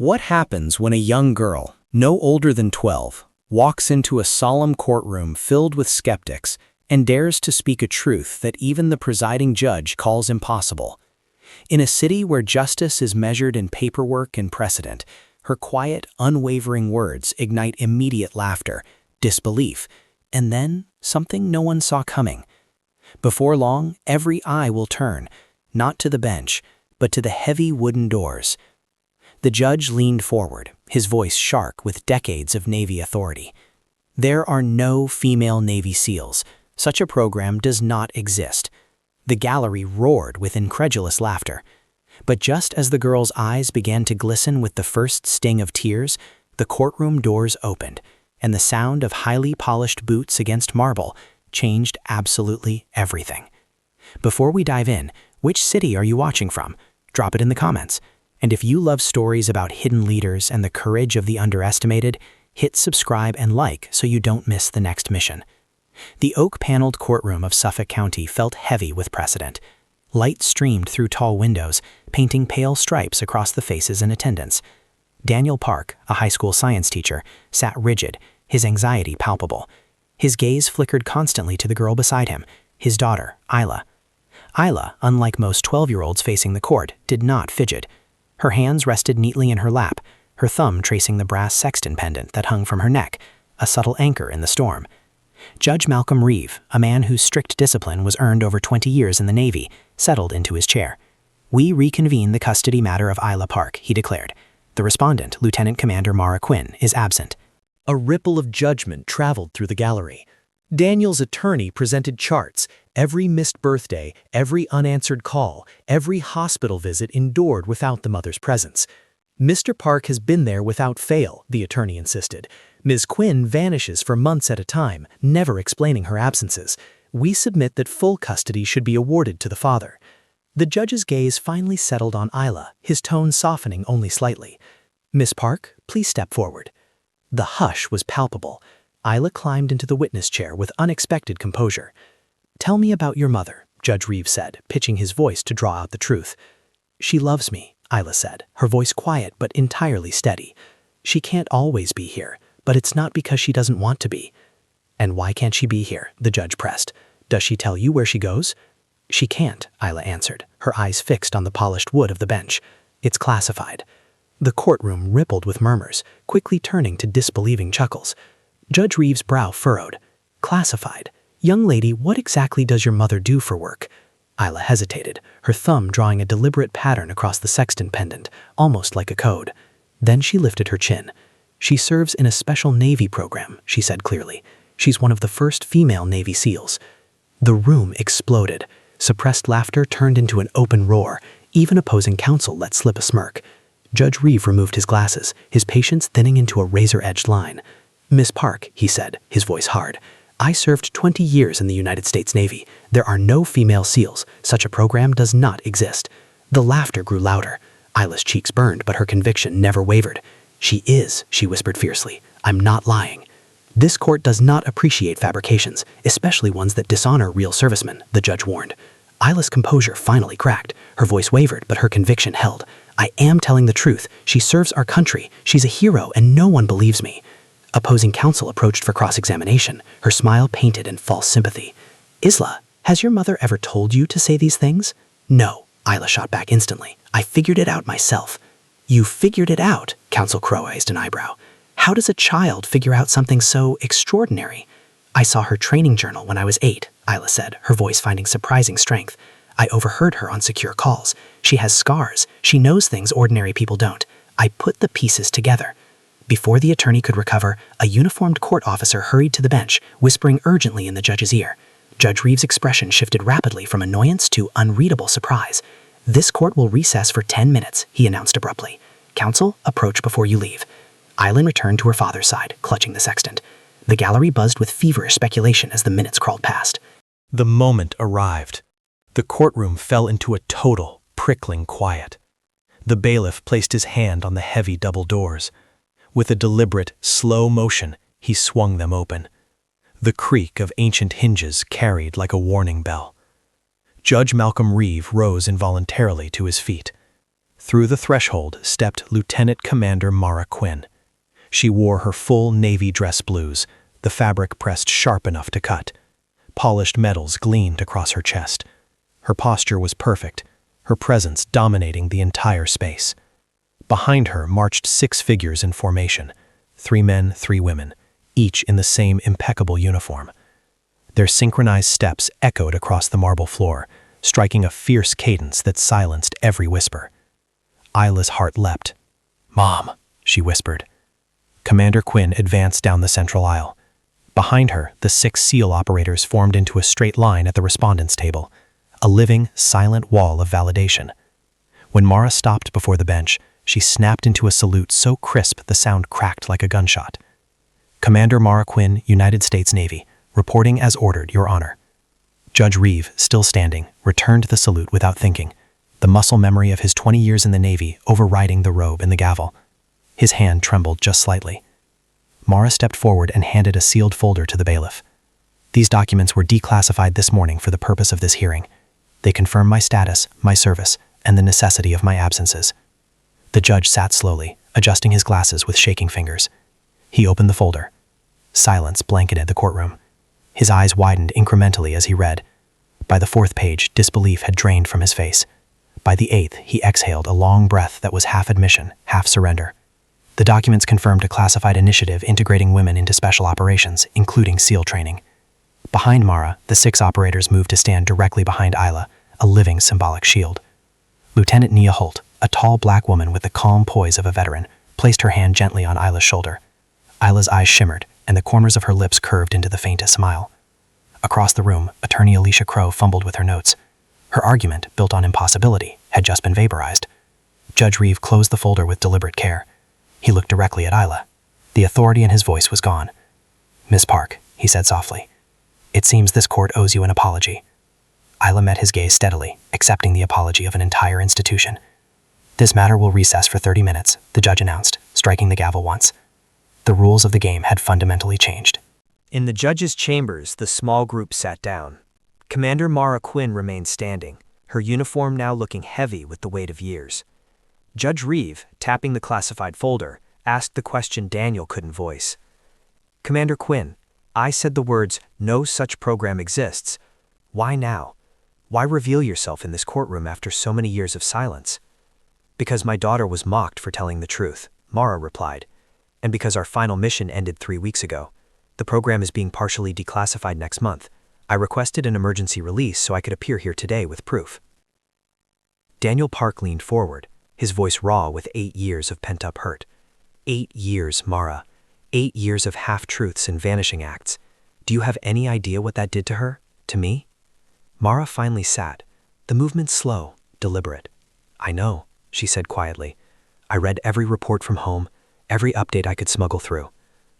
What happens when a young girl, no older than 12, walks into a solemn courtroom filled with skeptics and dares to speak a truth that even the presiding judge calls impossible? In a city where justice is measured in paperwork and precedent, her quiet, unwavering words ignite immediate laughter, disbelief, and then something no one saw coming. Before long, every eye will turn, not to the bench, but to the heavy wooden doors. The judge leaned forward, his voice sharp with decades of Navy authority. There are no female Navy SEALs. Such a program does not exist. The gallery roared with incredulous laughter. But just as the girl's eyes began to glisten with the first sting of tears, the courtroom doors opened, and the sound of highly polished boots against marble changed absolutely everything. Before we dive in, which city are you watching from? Drop it in the comments. And if you love stories about hidden leaders and the courage of the underestimated, hit subscribe and like so you don't miss the next mission. The oak-paneled courtroom of Suffolk County felt heavy with precedent. Light streamed through tall windows, painting pale stripes across the faces in attendance. Daniel Park, a high school science teacher, sat rigid, his anxiety palpable. His gaze flickered constantly to the girl beside him, his daughter, Isla. Isla, unlike most 12-year-olds facing the court, did not fidget. Her hands rested neatly in her lap, her thumb tracing the brass sexton pendant that hung from her neck, a subtle anchor in the storm. Judge Malcolm Reeve, a man whose strict discipline was earned over 20 years in the Navy, settled into his chair. "We reconvene the custody matter of Isla Park," he declared. "The respondent, Lieutenant Commander Mara Quinn, is absent." A ripple of judgment traveled through the gallery. Daniel's attorney presented charts. Every missed birthday, every unanswered call, every hospital visit endured without the mother's presence. "Mr. Park has been there without fail," the attorney insisted. "Ms. Quinn vanishes for months at a time, never explaining her absences. We submit that full custody should be awarded to the father." The judge's gaze finally settled on Isla, his tone softening only slightly. "Miss Park, please step forward." The hush was palpable. Isla climbed into the witness chair with unexpected composure. "Tell me about your mother," Judge Reeve said, pitching his voice to draw out the truth. "She loves me," Isla said, her voice quiet but entirely steady. "She can't always be here, but it's not because she doesn't want to be." "And why can't she be here?" the judge pressed. "Does she tell you where she goes?" "She can't," Isla answered, her eyes fixed on the polished wood of the bench. "It's classified." The courtroom rippled with murmurs, quickly turning to disbelieving chuckles. Judge Reeve's brow furrowed. "Classified? Young lady, what exactly does your mother do for work?" Isla hesitated, her thumb drawing a deliberate pattern across the sexton pendant, almost like a code. Then she lifted her chin. "She serves in a special Navy program," she said clearly. "She's one of the first female Navy SEALs." The room exploded. Suppressed laughter turned into an open roar. Even opposing counsel let slip a smirk. Judge Reeve removed his glasses, his patience thinning into a razor-edged line. "Miss Park," he said, his voice hard, "I served 20 years in the United States Navy. There are no female SEALs. Such a program does not exist." The laughter grew louder. Isla's cheeks burned, but her conviction never wavered. "She is," she whispered fiercely. "I'm not lying." "This court does not appreciate fabrications, especially ones that dishonor real servicemen," the judge warned. Isla's composure finally cracked. Her voice wavered, but her conviction held. "I am telling the truth. She serves our country. She's a hero, and no one believes me." Opposing counsel approached for cross-examination, her smile painted in false sympathy. "Isla, has your mother ever told you to say these things?" "No," Isla shot back instantly. "I figured it out myself." "You figured it out?" Counsel raised an eyebrow. "How does a child figure out something so extraordinary?" "I saw her training journal when I was 8, Isla said, her voice finding surprising strength. "I overheard her on secure calls. She has scars. She knows things ordinary people don't. I put the pieces together." Before the attorney could recover, a uniformed court officer hurried to the bench, whispering urgently in the judge's ear. Judge Reeve's expression shifted rapidly from annoyance to unreadable surprise. "This court will recess for 10 minutes, he announced abruptly. "Counsel, approach before you leave." Isla returned to her father's side, clutching the sextant. The gallery buzzed with feverish speculation as the minutes crawled past. The moment arrived. The courtroom fell into a total, prickling quiet. The bailiff placed his hand on the heavy double doors. With a deliberate, slow motion, he swung them open. The creak of ancient hinges carried like a warning bell. Judge Malcolm Reeve rose involuntarily to his feet. Through the threshold stepped Lieutenant Commander Mara Quinn. She wore her full navy dress blues, the fabric pressed sharp enough to cut. Polished metals gleamed across her chest. Her posture was perfect, her presence dominating the entire space. Behind her marched 6 figures in formation, 3 men, 3 women, each in the same impeccable uniform. Their synchronized steps echoed across the marble floor, striking a fierce cadence that silenced every whisper. Isla's heart leapt. "Mom," she whispered. Commander Quinn advanced down the central aisle. Behind her, the 6 SEAL operators formed into a straight line at the respondents' table, a living, silent wall of validation. When Mara stopped before the bench, she snapped into a salute so crisp the sound cracked like a gunshot. "Commander Mara Quinn, United States Navy, reporting as ordered, Your Honor." Judge Reeve, still standing, returned the salute without thinking, the muscle memory of his 20 years in the Navy overriding the robe and the gavel. His hand trembled just slightly. Mara stepped forward and handed a sealed folder to the bailiff. "These documents were declassified this morning for the purpose of this hearing. They confirm my status, my service, and the necessity of my absences." The judge sat slowly, adjusting his glasses with shaking fingers. He opened the folder. Silence blanketed the courtroom. His eyes widened incrementally as he read. By the 4th page, disbelief had drained from his face. By the 8th, he exhaled a long breath that was half admission, half surrender. The documents confirmed a classified initiative integrating women into special operations, including SEAL training. Behind Mara, the 6 operators moved to stand directly behind Isla, a living symbolic shield. Lieutenant Nia Holt, a tall black woman with the calm poise of a veteran, placed her hand gently on Isla's shoulder. Isla's eyes shimmered, and the corners of her lips curved into the faintest smile. Across the room, Attorney Alicia Crow fumbled with her notes. Her argument, built on impossibility, had just been vaporized. Judge Reeve closed the folder with deliberate care. He looked directly at Isla. The authority in his voice was gone. "Miss Park," he said softly, "it seems this court owes you an apology." Isla met his gaze steadily, accepting the apology of an entire institution. "This matter will recess for 30 minutes, the judge announced, striking the gavel once. The rules of the game had fundamentally changed. In the judge's chambers, the small group sat down. Commander Mara Quinn remained standing, her uniform now looking heavy with the weight of years. Judge Reeve, tapping the classified folder, asked the question Daniel couldn't voice. "Commander Quinn, I said the words, 'No such program exists.' Why now? Why reveal yourself in this courtroom after so many years of silence?" "Because my daughter was mocked for telling the truth," Mara replied. "And because our final mission ended 3 weeks ago. The program is being partially declassified next month. I requested an emergency release so I could appear here today with proof." Daniel Park leaned forward, his voice raw with 8 years of pent-up hurt. 8 years, Mara. 8 years of half-truths and vanishing acts. Do you have any idea what that did to her? To me? Mara finally sat, the movement slow, deliberate. "I know," she said quietly. "I read every report from home, every update I could smuggle through.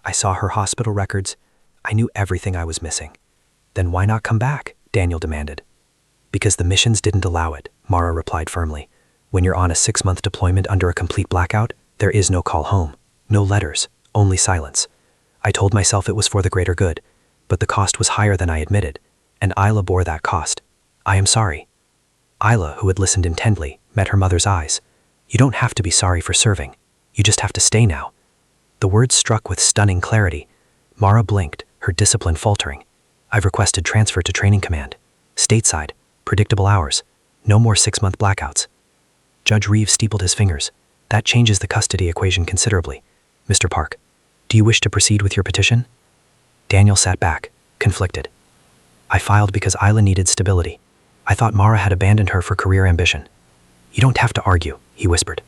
I saw her hospital records. I knew everything I was missing." "Then why not come back?" Daniel demanded. "Because the missions didn't allow it," Mara replied firmly. "When you're on a 6-month deployment under a complete blackout, there is no call home, no letters, only silence. I told myself it was for the greater good, but the cost was higher than I admitted, and Isla bore that cost. I am sorry." Isla, who had listened intently, met her mother's eyes. "You don't have to be sorry for serving. You just have to stay now." The words struck with stunning clarity. Mara blinked, her discipline faltering. "I've requested transfer to training command. Stateside, predictable hours, no more 6-month blackouts." Judge Reeve steepled his fingers. "That changes the custody equation considerably. Mr. Park, do you wish to proceed with your petition?" Daniel sat back, conflicted. "I filed because Isla needed stability. I thought Mara had abandoned her for career ambition." "You don't have to argue," he whispered.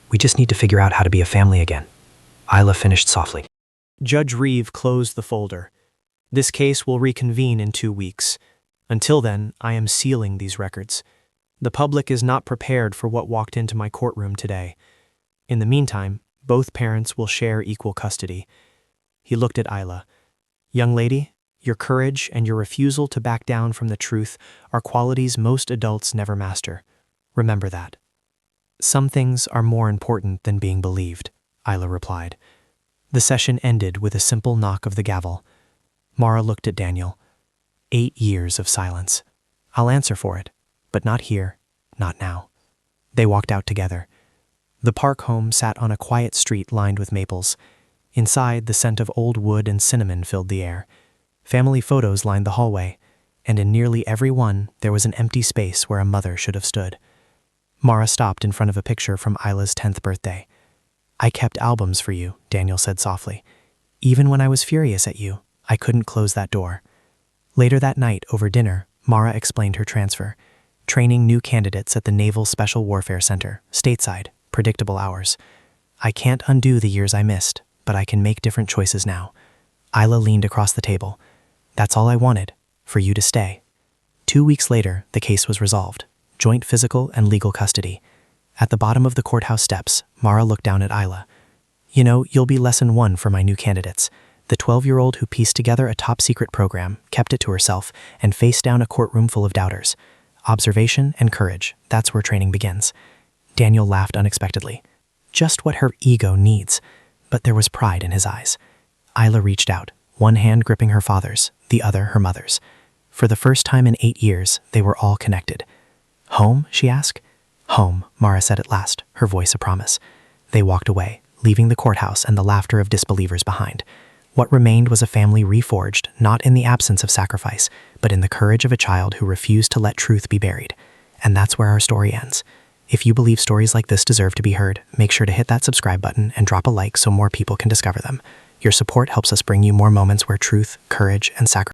"We just need to figure out how to be a family again." Isla finished softly. Judge Reeve closed the folder. "This case will reconvene in 2 weeks. Until then, I am sealing these records. The public is not prepared for what walked into my courtroom today. In the meantime, both parents will share equal custody." He looked at Isla. "Young lady, your courage and your refusal to back down from the truth are qualities most adults never master. Remember that." "Some things are more important than being believed," Isla replied. The session ended with a simple knock of the gavel. Mara looked at Daniel. 8 years of silence. "I'll answer for it, but not here, not now." They walked out together, The park home sat on a quiet street lined with maples. Inside, the scent of old wood and cinnamon filled the air. Family photos lined the hallway, and in nearly every one, there was an empty space where a mother should have stood. Mara stopped in front of a picture from Isla's 10th birthday. "I kept albums for you," Daniel said softly. "Even when I was furious at you, I couldn't close that door." Later that night, over dinner, Mara explained her transfer. Training new candidates at the Naval Special Warfare Center, stateside, predictable hours. "I can't undo the years I missed, but I can make different choices now." Isla leaned across the table. "That's all I wanted, for you to stay." 2 weeks later, the case was resolved. Joint physical and legal custody. At the bottom of the courthouse steps, Mara looked down at Isla. "You know, you'll be lesson 1 for my new candidates. The 12-year-old who pieced together a top-secret program, kept it to herself, and faced down a courtroom full of doubters. Observation and courage, that's where training begins." Daniel laughed unexpectedly. Just what her ego needs. But there was pride in his eyes. Isla reached out, one hand gripping her father's, the other her mother's. For the first time in 8 years, they were all connected. "Home?" she asked. "Home," Mara said at last, her voice a promise. They walked away, leaving the courthouse and the laughter of disbelievers behind. What remained was a family reforged, not in the absence of sacrifice, but in the courage of a child who refused to let truth be buried. And that's where our story ends. If you believe stories like this deserve to be heard, make sure to hit that subscribe button and drop a like so more people can discover them. Your support helps us bring you more moments where truth, courage, and sacrifice